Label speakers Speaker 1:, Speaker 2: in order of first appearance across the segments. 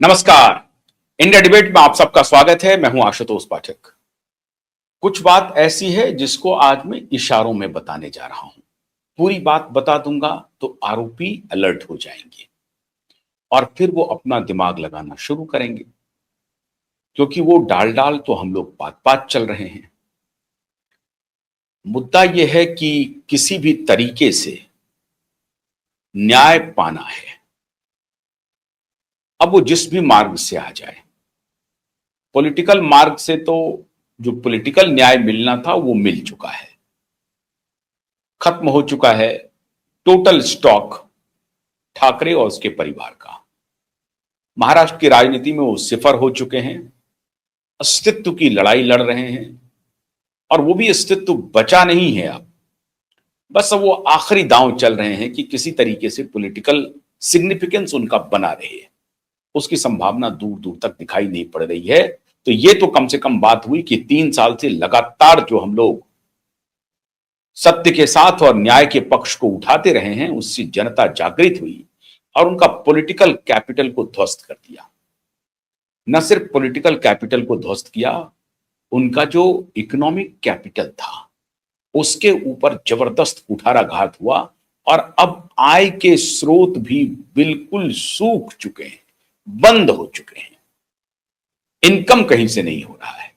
Speaker 1: नमस्कार। India debate में आप सबका स्वागत है। मैं हूं आशुतोष पाठक। कुछ बात ऐसी है जिसको आज मैं इशारों में बताने जा रहा हूं। पूरी बात बता दूंगा तो आरोपी अलर्ट हो जाएंगे और फिर वो अपना दिमाग लगाना शुरू करेंगे, क्योंकि वो डाल डाल तो हम लोग बात बात चल रहे हैं। मुद्दा यह है कि किसी भी तरीके से न्याय पाना है। अब वो जिस भी मार्ग से आ जाए, पॉलिटिकल मार्ग से तो जो पॉलिटिकल न्याय मिलना था वो मिल चुका है, खत्म हो चुका है टोटल स्टॉक ठाकरे और उसके परिवार का। महाराष्ट्र की राजनीति में वो सिफर हो चुके हैं, अस्तित्व की लड़ाई लड़ रहे हैं और वो भी अस्तित्व बचा नहीं है। अब बस अब वो आखिरी दांव चल रहे हैं कि किसी तरीके से पॉलिटिकल सिग्निफिकेंस उनका बना रहे। उसकी संभावना दूर दूर तक दिखाई नहीं पड़ रही है। तो ये तो कम से कम बात हुई कि 3 साल से लगातार जो हम लोग सत्य के साथ और न्याय के पक्ष को उठाते रहे हैं, उससे जनता जागृत हुई और उनका पॉलिटिकल कैपिटल को ध्वस्त कर दिया। न सिर्फ पॉलिटिकल कैपिटल को ध्वस्त किया, उनका जो इकोनॉमिक कैपिटल था उसके ऊपर जबरदस्त कुठाराघात हुआ और अब आय के स्रोत भी बिल्कुल सूख चुके हैं, बंद हो चुके हैं। इनकम कहीं से नहीं हो रहा है।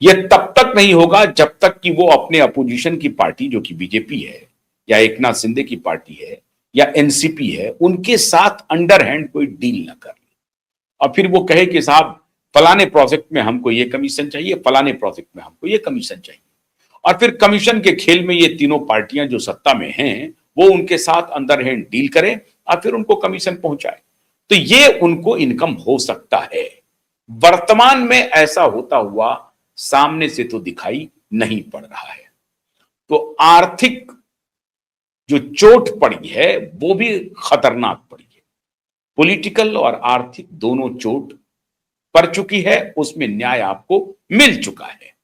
Speaker 1: यह तब तक नहीं होगा जब तक कि वो अपने अपोजिशन की पार्टी जो कि बीजेपी है या एकनाथ शिंदे की पार्टी है या एनसीपी है, उनके साथ अंडरहैंड कोई डील ना कर ले और फिर वो कहे कि साहब फलाने प्रोजेक्ट में हमको ये कमीशन चाहिए, फलाने प्रोजेक्ट में हमको ये कमीशन चाहिए, और फिर कमीशन के खेल में ये तीनों पार्टियां जो सत्ता में हैं वो उनके साथ अंडरहैंड डील करें और फिर उनको कमीशन पहुंचाए। तो ये उनको इनकम हो सकता है। वर्तमान में ऐसा होता हुआ सामने से तो दिखाई नहीं पड़ रहा है। तो आर्थिक जो चोट पड़ी है वो भी खतरनाक पड़ी है। पॉलिटिकल और आर्थिक दोनों चोट पड़ चुकी है, उसमें न्याय आपको मिल चुका है।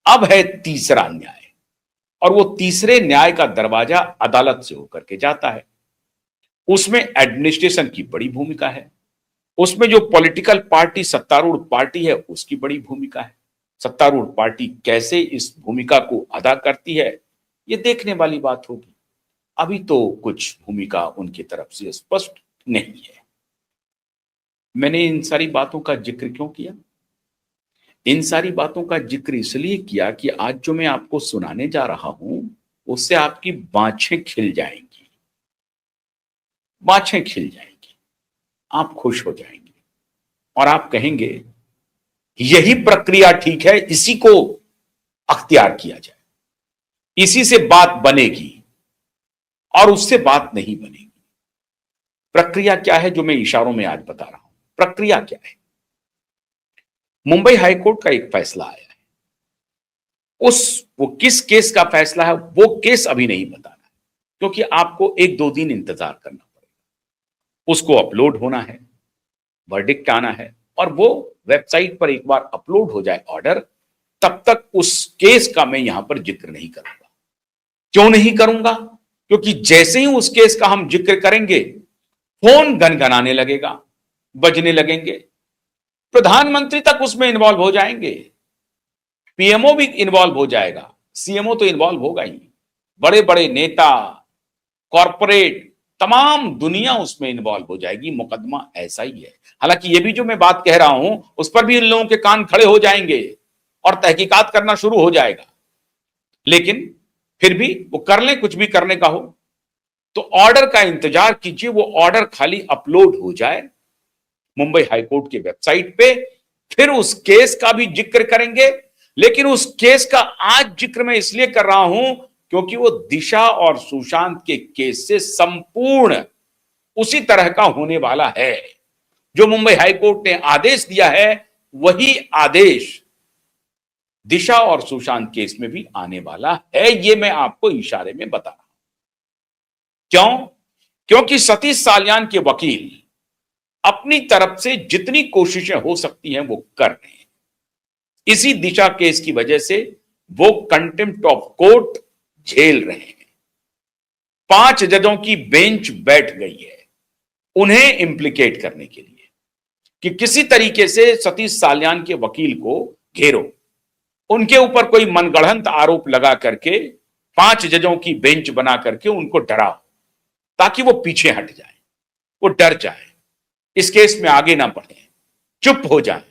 Speaker 1: अब है तीसरा न्याय, और वो तीसरे न्याय का दरवाजा अदालत से होकर के जाता है। उसमें एडमिनिस्ट्रेशन की बड़ी भूमिका है, उसमें जो पॉलिटिकल पार्टी सत्तारूढ़ पार्टी है उसकी बड़ी भूमिका है। सत्तारूढ़ पार्टी कैसे इस भूमिका को अदा करती है ये देखने वाली बात होगी। अभी तो कुछ भूमिका उनकी तरफ से स्पष्ट नहीं है। मैंने इन सारी बातों का जिक्र क्यों किया? इन सारी बातों का जिक्र इसलिए किया कि आज जो मैं आपको सुनाने जा रहा हूं उससे आपकी बाँछें खिल जाएंगी, बाँछें खिल जाएंगी, आप खुश हो जाएंगे और आप कहेंगे यही प्रक्रिया ठीक है, इसी को अख्तियार किया जाए, इसी से बात बनेगी और उससे बात नहीं बनेगी। प्रक्रिया क्या है जो मैं इशारों में आज बता रहा हूं? प्रक्रिया क्या है? मुंबई हाईकोर्ट का एक फैसला आया है। वो किस केस का फैसला है वो केस अभी नहीं बताना है, क्योंकि आपको 1-2 दिन इंतजार करना पड़ेगा। उसको अपलोड होना है, वर्डिक्ट आना है, और वो वेबसाइट पर एक बार अपलोड हो जाए ऑर्डर, तब तक उस केस का मैं यहां पर जिक्र नहीं करूंगा। क्यों नहीं करूंगा? क्योंकि जैसे ही उस केस का हम जिक्र करेंगे फोन गनगनाने लगेगा, बजने लगेंगे, प्रधानमंत्री तक उसमें इन्वॉल्व हो जाएंगे, पीएमओ भी इन्वॉल्व हो जाएगा, सीएमओ तो इन्वॉल्व होगा ही, बड़े बड़े नेता, कॉरपोरेट, तमाम दुनिया उसमें इन्वॉल्व हो जाएगी। मुकदमा ऐसा ही है। हालांकि ये भी जो मैं बात कह रहा हूं उस पर भी इन लोगों के कान खड़े हो जाएंगे और तहकीकात करना शुरू हो जाएगा, लेकिन फिर भी वो कर ले, कुछ भी करने का हो तो ऑर्डर का इंतजार कीजिए। वो ऑर्डर खाली अपलोड हो जाए मुंबई हाईकोर्ट की वेबसाइट पे, फिर उस केस का भी जिक्र करेंगे। लेकिन उस केस का आज जिक्र मैं इसलिए कर रहा हूं क्योंकि वो दिशा और सुशांत के केस से संपूर्ण उसी तरह का होने वाला है। जो मुंबई हाईकोर्ट ने आदेश दिया है वही आदेश दिशा और सुशांत केस में भी आने वाला है। ये मैं आपको इशारे में बता रहा हूं। क्यों? क्योंकि सतीश साल्यान के वकील अपनी तरफ से जितनी कोशिशें हो सकती हैं वो कर रहे हैं। इसी दिशा केस की वजह से वो कंटेम्प्ट ऑफ कोर्ट झेल रहे हैं। 5 जजों की बेंच बैठ गई है उन्हें इंप्लीकेट करने के लिए। कि किसी तरीके से सतीश साल्यान के वकील को घेरो, उनके ऊपर कोई मनगढ़ंत आरोप लगा करके 5 जजों की बेंच बना करके उनको डराओ, ताकि वो पीछे हट जाए, वो डर जाए, इस केस में आगे ना बढ़े, चुप हो जाए।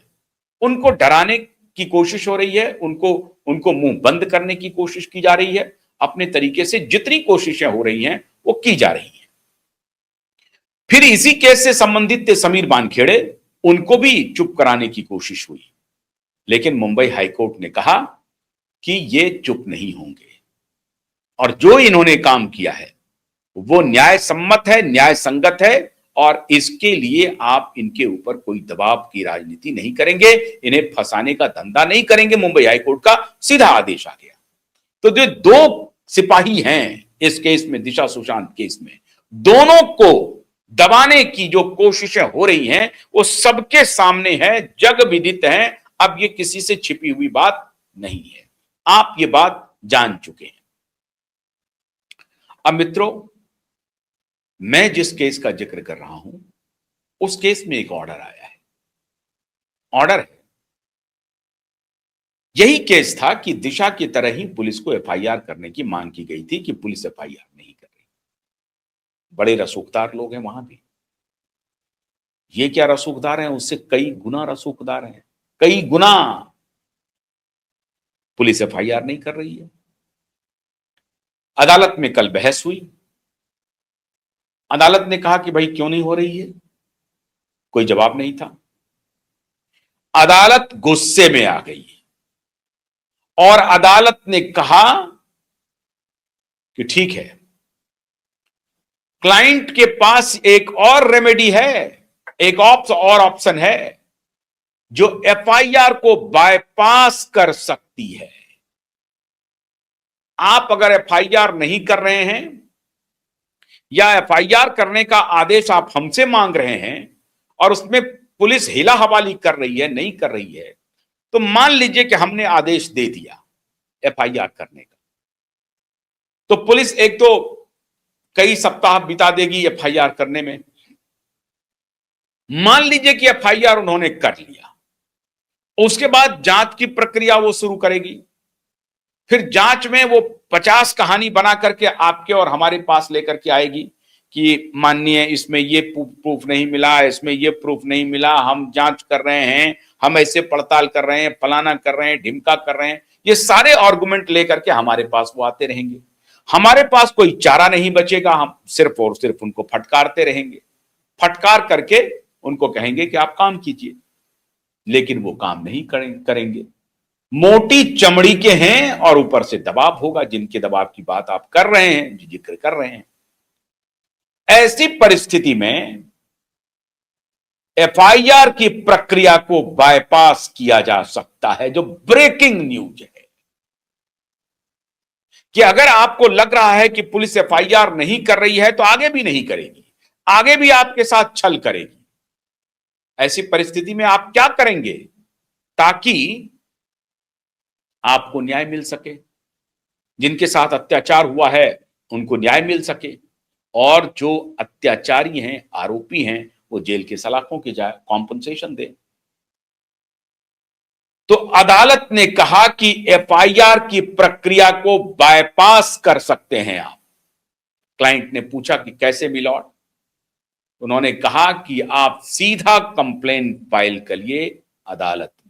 Speaker 1: उनको डराने की कोशिश हो रही है, उनको मुंह बंद करने की कोशिश की जा रही है। अपने तरीके से जितनी कोशिशें हो रही हैं वो की जा रही हैं। फिर इसी केस से संबंधित थे समीर वानखेड़े, उनको भी चुप कराने की कोशिश हुई, लेकिन मुंबई हाईकोर्ट ने कहा कि ये चुप नहीं होंगे और जो इन्होंने काम किया है वो न्याय सम्मत है, न्याय संगत है, और इसके लिए आप इनके ऊपर कोई दबाव की राजनीति नहीं करेंगे, इन्हें फंसाने का धंधा नहीं करेंगे। मुंबई हाईकोर्ट का सीधा आदेश आ गया। तो जो 2 सिपाही हैं इस केस में, दिशा सुशांत केस में, दोनों को दबाने की जो कोशिशें हो रही हैं वो सबके सामने है, जग विदित है। अब ये किसी से छिपी हुई बात नहीं है, आप ये बात जान चुके हैं। अब मित्रों, मैं जिस केस का जिक्र कर रहा हूं उस केस में एक ऑर्डर आया है। ऑर्डर है, यही केस था कि दिशा की तरह ही पुलिस को एफआईआर करने की मांग की गई थी कि पुलिस एफआईआर नहीं कर रही। बड़े रसूखदार लोग हैं वहां भी। ये क्या रसूखदार हैं, उससे कई गुना रसूखदार हैं, कई गुना। पुलिस एफआईआर नहीं कर रही है। अदालत में कल बहस हुई। अदालत ने कहा कि भाई क्यों नहीं हो रही है, कोई जवाब नहीं था। अदालत गुस्से में आ गई और अदालत ने कहा कि ठीक है, क्लाइंट के पास एक और रेमेडी है, एक और ऑप्शन है जो एफआईआर को बायपास कर सकती है। आप अगर एफआईआर नहीं कर रहे हैं या एफआईआर करने का आदेश आप हमसे मांग रहे हैं और उसमें पुलिस हिला हवाली कर रही है, नहीं कर रही है, तो मान लीजिए कि हमने आदेश दे दिया एफआईआर करने का, तो पुलिस एक तो कई सप्ताह बिता देगी एफआईआर करने में। मान लीजिए कि एफआईआर उन्होंने कर लिया, उसके बाद जांच की प्रक्रिया वो शुरू करेगी। फिर जांच में वो 50 कहानी बना करके आपके और हमारे पास लेकर के आएगी कि माननीय इसमें ये प्रूफ नहीं मिला, इसमें ये प्रूफ नहीं मिला, हम जांच कर रहे हैं, हम ऐसे पड़ताल कर रहे हैं, फलाना कर रहे हैं, ढिमका कर रहे हैं। ये सारे आर्गुमेंट लेकर के हमारे पास वो आते रहेंगे। हमारे पास कोई चारा नहीं बचेगा, हम सिर्फ और सिर्फ उनको फटकारते रहेंगे। फटकार करके उनको कहेंगे कि आप काम कीजिए, लेकिन वो काम नहीं करेंगे। मोटी चमड़ी के हैं और ऊपर से दबाव होगा, जिनके दबाव की बात आप कर रहे हैं, जिक्र कर रहे हैं। ऐसी परिस्थिति में एफआईआर की प्रक्रिया को बायपास किया जा सकता है, जो ब्रेकिंग न्यूज है कि अगर आपको लग रहा है कि पुलिस एफआईआर नहीं कर रही है तो आगे भी नहीं करेगी, आगे भी आपके साथ छल करेगी। ऐसी परिस्थिति में आप क्या करेंगे ताकि आपको न्याय मिल सके, जिनके साथ अत्याचार हुआ है उनको न्याय मिल सके, और जो अत्याचारी हैं, आरोपी हैं, वो जेल के सलाखों की जाए कॉम्पनसेशन दे। तो अदालत ने कहा कि एफआईआर की प्रक्रिया को बायपास कर सकते हैं आप। क्लाइंट ने पूछा कि कैसे मिलॉर्ड? उन्होंने कहा कि आप सीधा कंप्लेन फाइल करिए अदालत में।